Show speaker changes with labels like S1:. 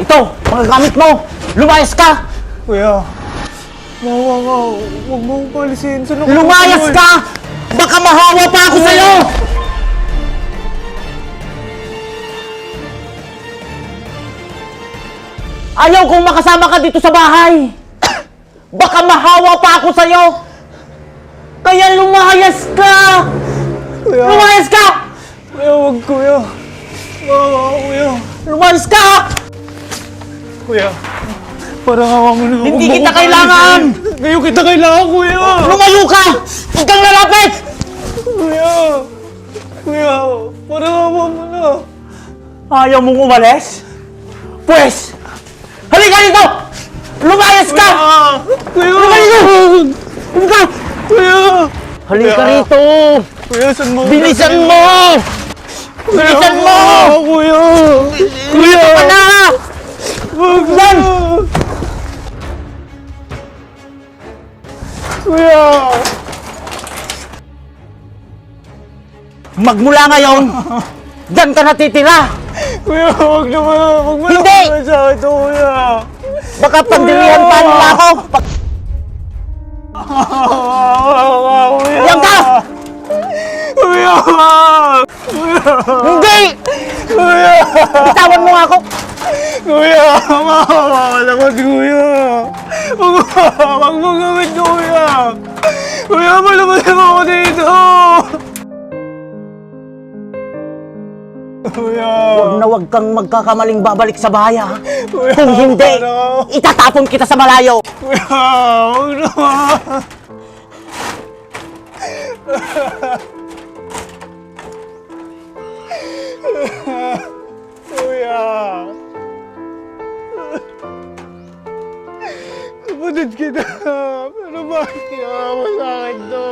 S1: rito! Mga gamit mo! Lumayas ka!
S2: Kuya, mawa ka. Huwag mo akong palisin. Saan ako
S1: Lumayas
S2: tutuloy?
S1: ka! Baka mahawa pa ako sa'yo! Ayaw kong makasama ka dito sa bahay! Baka mahawa pa ako sa'yo! Kaya lumayas ka!
S2: Kuya,
S1: Lumayas ka!
S2: kuya, huwag kuya. Mawa ka, kuya.
S1: Lumayas ka!
S2: Kuya, parang awa mo na.
S1: Hindi
S2: Huwag mo
S1: kita
S2: akong
S1: kailangan!
S2: palisin. Ngayon kita kailangan, kuya.
S1: Lumayo ka! Huwag kang lalapit!
S2: Kuya, kuya, parang awa mo na.
S1: Ayaw mong umalis? Pwes! Halika dito! Lumayas ka!
S2: Kuya,
S1: Lumayas ka! Halika!
S2: kuya.
S1: Halika
S2: Kuya.
S1: rito!
S2: Kuya, saan mo?
S1: Bilisan mo! Bilisan mo!
S2: Kuya!
S1: Kuya! Ka na!
S2: Wag
S1: Yan!
S2: Kuya!
S1: Magmula ngayon, dyan ka natitira!
S2: Kuya, wag naman. Wag mo
S1: Hindi!
S2: naman sa akin to, kuya.
S1: Baka pagdirihan pa nila ako!
S2: Kuya!
S1: Yan ka!
S2: Kuya!
S1: Hindi!
S2: Kuya!
S1: Bitawan mo nga ako!
S2: Kuya! Makawawa naman, kuya! Wag mo gawin, kuya! Kuya, malabasin mo ako dito! Kuya!
S1: Huwag na huwag kang magkakamaling babalik sa bahay, ha?
S2: Kuya!
S1: Kung hindi,
S2: Ano?
S1: itatapon kita sa malayo!
S2: Kuya! Wag naman! Kuya! Kapatid kita! Pero bakit ginawa mo sa akin to?